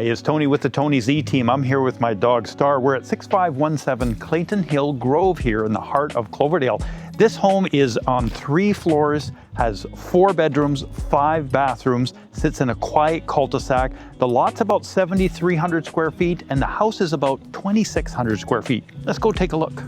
Hi, it's Tony with the Tony Z team. I'm here with my dog Star. We're at 6517 Claytonhill Grove here in the heart of Cloverdale. This home is on 3 floors, has 4 bedrooms, 5 bathrooms, sits in a quiet cul-de-sac. The lot's about 7,300 square feet and the house is about 2,600 square feet. Let's go take a look.